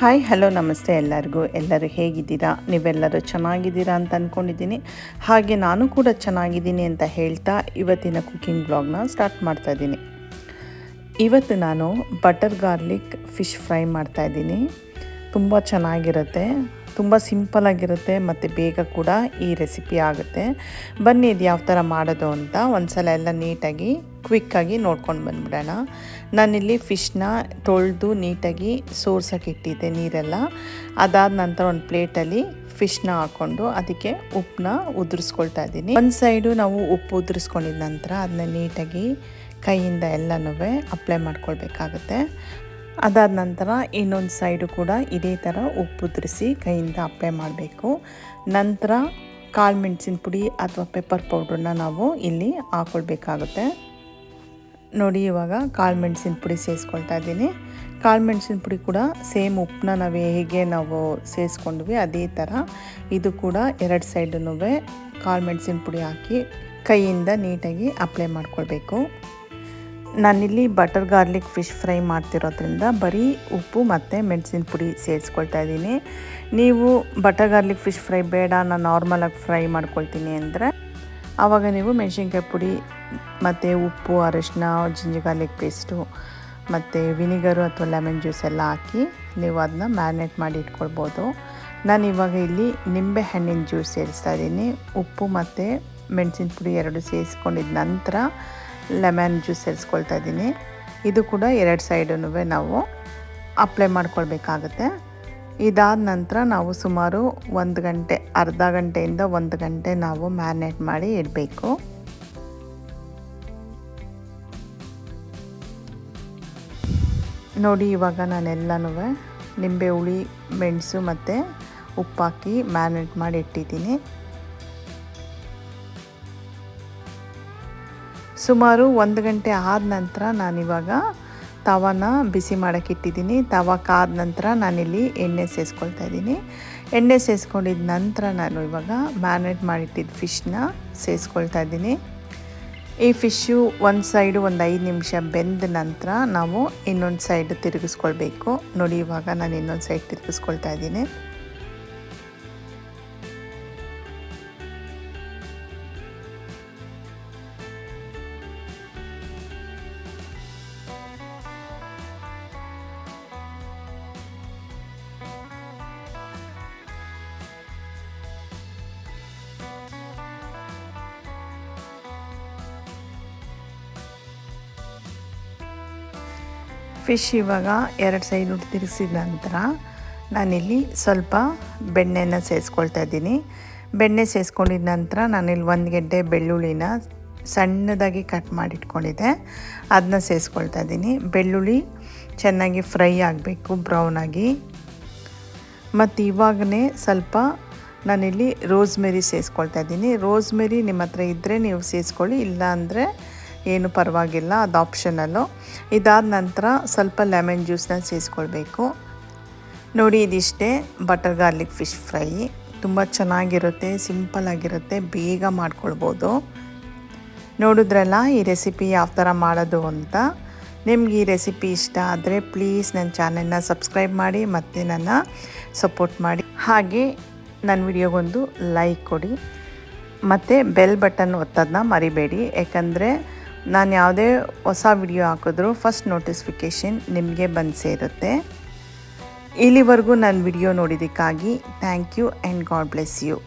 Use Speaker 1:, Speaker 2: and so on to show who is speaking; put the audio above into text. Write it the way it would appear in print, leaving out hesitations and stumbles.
Speaker 1: Hi hello ನಮಸ್ತೆ ಎಲ್ಲರಿಗೂ. ಎಲ್ಲರೂ ಹೇಗಿದ್ದೀರಾ? ನೀವೆಲ್ಲರೂ ಚೆನ್ನಾಗಿದ್ದೀರಾ ಅಂತ ಅಂದ್ಕೊಂಡಿದ್ದೀನಿ. ಹಾಗೆ ನಾನು ಕೂಡ ಚೆನ್ನಾಗಿದ್ದೀನಿ ಅಂತ ಹೇಳ್ತಾ ಇವತ್ತಿನ ಕುಕ್ಕಿಂಗ್ ಬ್ಲಾಗ್ನ ಸ್ಟಾರ್ಟ್ ಮಾಡ್ತಾಯಿದ್ದೀನಿ. ಇವತ್ತು ನಾನು ಬಟರ್ ಗಾರ್ಲಿಕ್ ಫಿಶ್ ಫ್ರೈ ಮಾಡ್ತಾಯಿದ್ದೀನಿ. ತುಂಬ ಚೆನ್ನಾಗಿರುತ್ತೆ, ತುಂಬ ಸಿಂಪಲಾಗಿರುತ್ತೆ ಮತ್ತು ಬೇಗ ಕೂಡ ಈ ರೆಸಿಪಿ ಆಗುತ್ತೆ. ಬನ್ನಿ ಇದು ಯಾವ ಥರ ಮಾಡೋದು ಅಂತ ಒಂದು ಸಲ ಎಲ್ಲ ನೀಟಾಗಿ ಕ್ವಿಕ್ಕಾಗಿ ನೋಡ್ಕೊಂಡು ಬಂದ್ಬಿಡೋಣ. ನಾನಿಲ್ಲಿ ಫಿಶ್ನ ತೊಳೆದು ನೀಟಾಗಿ ಸೋರ್ಸೋಕೆ ಇಟ್ಟಿದ್ದೆ ನೀರೆಲ್ಲ. ಅದಾದ ನಂತರ ಒಂದು ಪ್ಲೇಟಲ್ಲಿ ಫಿಶ್ನ ಹಾಕ್ಕೊಂಡು ಅದಕ್ಕೆ ಉಪ್ಪನ್ನ ಉದುರಿಸ್ಕೊಳ್ತಾ ಇದ್ದೀನಿ. ಒಂದು ಸೈಡು ನಾವು ಉಪ್ಪು ಉದುರಿಸ್ಕೊಂಡಿದ ನಂತರ ಅದನ್ನ ನೀಟಾಗಿ ಕೈಯಿಂದ ಎಲ್ಲನೂ ಅಪ್ಲೈ ಮಾಡ್ಕೊಳ್ಬೇಕಾಗುತ್ತೆ. ಅದಾದ ನಂತರ ಇನ್ನೊಂದು ಸೈಡು ಕೂಡ ಇದೇ ಥರ ಉಪ್ಪು ಉದುರಿಸಿ ಕೈಯಿಂದ ಅಪ್ಲೈ ಮಾಡಬೇಕು. ನಂತರ ಕಾಳು ಮೆಣಸಿನ ಪುಡಿ ಅಥವಾ ಪೆಪ್ಪರ್ ಪೌಡ್ರನ್ನ ನಾವು ಇಲ್ಲಿ ಹಾಕ್ಕೊಳ್ಬೇಕಾಗುತ್ತೆ. ನೋಡಿ, ಇವಾಗ ಕಾಳು ಮೆಣಸಿನ ಪುಡಿ ಸೇರಿಸ್ಕೊಳ್ತಾ ಇದ್ದೀನಿ. ಕಾಳು ಮೆಣಸಿನ ಪುಡಿ ಕೂಡ ಸೇಮ್ ಉಪ್ಪನ್ನ ಹೇಗೆ ನಾವು ಸೇರಿಸ್ಕೊಂಡ್ವಿ ಅದೇ ಥರ ಇದು ಕೂಡ ಎರಡು ಸೈಡನ್ನೂ ಕಾಳು ಮೆಣಸಿನ ಪುಡಿ ಹಾಕಿ ಕೈಯಿಂದ ನೀಟಾಗಿ ಅಪ್ಲೈ ಮಾಡ್ಕೊಳ್ಬೇಕು. ನಾನಿಲ್ಲಿ ಬಟರ್ ಗಾರ್ಲಿಕ್ ಫಿಶ್ ಫ್ರೈ ಮಾಡ್ತಿರೋದ್ರಿಂದ ಬರೀ ಉಪ್ಪು ಮತ್ತು ಮೆಣಸಿನ ಪುಡಿ ಸೇರಿಸ್ಕೊಳ್ತಾ ಇದ್ದೀನಿ. ನೀವು ಬಟರ್ ಗಾರ್ಲಿಕ್ ಫಿಶ್ ಫ್ರೈ ಬೇಡ, ನಾನು ನಾರ್ಮಲಾಗಿ ಫ್ರೈ ಮಾಡ್ಕೊಳ್ತೀನಿ ಅಂದರೆ ಆವಾಗ ನೀವು ಮೆಣಸಿನ್ಕಾಯಿ ಪುಡಿ ಮತ್ತು ಉಪ್ಪು, ಅರಿಶಿನ, ಜಿಂಜರ್ ಗಾರ್ಲಿಕ್ ಪೇಸ್ಟು ಮತ್ತು ವಿನಿಗರು ಅಥವಾ ಲೆಮನ್ ಜ್ಯೂಸ್ ಎಲ್ಲ ಹಾಕಿ ನೀವು ಅದನ್ನ ಮ್ಯಾರಿನೇಟ್ ಮಾಡಿ ಇಟ್ಕೊಳ್ಬೋದು. ನಾನು ಇವಾಗ ಇಲ್ಲಿ ನಿಂಬೆ ಹಣ್ಣಿನ ಜ್ಯೂಸ್ ಸೇರಿಸ್ತಾ ಇದ್ದೀನಿ. ಉಪ್ಪು ಮತ್ತು ಮೆಣಸಿನ ಪುಡಿ ಎರಡು ಸೇರಿಸ್ಕೊಂಡಿದ ನಂತರ ಲೆಮನ್ ಜ್ಯೂಸ್ ಸೇರಿಸ್ಕೊಳ್ತಾ ಇದ್ದೀನಿ. ಇದು ಕೂಡ ಎರಡು ಸೈಡನ್ನು ನಾವು ಅಪ್ಲೈ ಮಾಡ್ಕೊಳ್ಬೇಕಾಗತ್ತೆ. ಇದಾದ ನಂತರ ನಾವು ಸುಮಾರು 1 ಗಂಟೆ, ಅರ್ಧ ಗಂಟೆಯಿಂದ 1 ಗಂಟೆ ನಾವು ಮ್ಯಾರಿನೇಟ್ ಮಾಡಿ ಇಡಬೇಕು. ನೋಡಿ, ಇವಾಗ ನಾನೆಲ್ಲನೂ ನಿಂಬೆ ಹುಳಿ, ಮೆಣಸು ಮತ್ತು ಉಪ್ಪು ಹಾಕಿ ಮ್ಯಾರಿನೇಟ್ ಮಾಡಿ ಇಟ್ಟಿದ್ದೀನಿ. ಸುಮಾರು 1 ಗಂಟೆ ಆದ ನಂತರ ನಾನಿವಾಗ ತವಾನ ಬಿಸಿ ಮಾಡೋಕ್ಕೆ ಇಟ್ಟಿದ್ದೀನಿ. ತವ ಕಾದ ನಂತರ ನಾನಿಲ್ಲಿ ಎಣ್ಣೆ ಸೇರಿಸ್ಕೊಳ್ತಾ ಇದ್ದೀನಿ. ಎಣ್ಣೆ ಸೇರಿಸ್ಕೊಂಡಿದ್ದ ನಂತರ ನಾನು ಇವಾಗ ಮ್ಯಾರಿನೇಟ್ ಮಾಡಿಟ್ಟಿದ್ದ ಫಿಶ್ನ ಸೇರಿಸ್ಕೊಳ್ತಾ ಇದ್ದೀನಿ. ಈ ಫಿಶ್ಶು ಒಂದು ಸೈಡು ಒಂದು 5 ನಿಮಿಷ ಬೆಂದ ನಂತರ ನಾವು ಇನ್ನೊಂದು ಸೈಡ್ ತಿರುಗಿಸ್ಕೊಳ್ಬೇಕು. ನೋಡಿ, ಇವಾಗ ನಾನು ಇನ್ನೊಂದು ಸೈಡ್ ತಿರುಗಿಸ್ಕೊಳ್ತಾ ಇದ್ದೀನಿ. ಫಿಶ್ ಇವಾಗ 2 ಸೈಡ್ ತಿರುಗಿಸಿದ ನಂತರ ನಾನಿಲ್ಲಿ ಸ್ವಲ್ಪ ಬೆಣ್ಣೆನ ಸೇರಿಸ್ಕೊಳ್ತಾ ಇದ್ದೀನಿ. ಬೆಣ್ಣೆ ಸೇರಿಸ್ಕೊಂಡಿದ ನಂತರ ನಾನಿಲ್ಲಿ 1 ಗೆಡ್ಡೆ ಬೆಳ್ಳುಳ್ಳಿನ ಸಣ್ಣದಾಗಿ ಕಟ್ ಮಾಡಿಟ್ಕೊಂಡಿದ್ದೆ, ಅದನ್ನ ಸೇರಿಸ್ಕೊಳ್ತಾ ಇದ್ದೀನಿ. ಬೆಳ್ಳುಳ್ಳಿ ಚೆನ್ನಾಗಿ ಫ್ರೈ ಆಗಬೇಕು, ಬ್ರೌನಾಗಿ. ಮತ್ತು ಇವಾಗಲೇ ಸ್ವಲ್ಪ ನಾನಿಲ್ಲಿ ರೋಸ್ಮೆರಿ ಸೇರಿಸ್ಕೊಳ್ತಾ ಇದ್ದೀನಿ. ರೋಸ್ಮೆರಿ ನಿಮ್ಮ ಹತ್ರ ಇದ್ದರೆ ನೀವು ಸೇರಿಸ್ಕೊಳ್ಳಿ, ಇಲ್ಲ ಅಂದರೆ ಏನು ಪರವಾಗಿಲ್ಲ, ಅದು ಆಪ್ಷನಲ್ಲು. ಇದಾದ ನಂತರ ಸ್ವಲ್ಪ ಲೆಮನ್ ಜ್ಯೂಸನ್ನ ಸೇರಿಸ್ಕೊಳ್ಬೇಕು. ನೋಡಿ, ಇದಿಷ್ಟೇ ಬಟರ್ ಗಾರ್ಲಿಕ್ ಫಿಶ್ ಫ್ರೈ. ತುಂಬ ಚೆನ್ನಾಗಿರುತ್ತೆ, ಸಿಂಪಲ್ಲಾಗಿರುತ್ತೆ, ಬೇಗ ಮಾಡ್ಕೊಳ್ಬೋದು. ನೋಡಿದ್ರಲ್ಲ ಈ ರೆಸಿಪಿ ಯಾವ ಥರ ಮಾಡೋದು ಅಂತ. ನಿಮ್ಗೆ ಈ ರೆಸಿಪಿ ಇಷ್ಟ ಆದರೆ ಪ್ಲೀಸ್ ನನ್ನ ಚಾನೆಲ್ನ ಸಬ್ಸ್ಕ್ರೈಬ್ ಮಾಡಿ ಮತ್ತು ನನ್ನ ಸಪೋರ್ಟ್ ಮಾಡಿ. ಹಾಗೆ ನನ್ನ ವಿಡಿಯೋಗೊಂದು ಲೈಕ್ ಕೊಡಿ ಮತ್ತು ಬೆಲ್ ಬಟನ್ ಒತ್ತೋದನ್ನ ಮರಿಬೇಡಿ. ಯಾಕಂದರೆ ನಾನು ಯಾವುದೇ ಹೊಸ ವಿಡಿಯೋ ಹಾಕಿದ್ರೂ ಫಸ್ಟ್ ನೋಟಿಫಿಕೇಷನ್ ನಿಮಗೆ ಬಂದು ಸೇರುತ್ತೆ. ಇಲ್ಲಿವರೆಗೂ ನನ್ನ ವಿಡಿಯೋ ನೋಡಿದ್ದಕ್ಕಾಗಿ thank you and God bless you.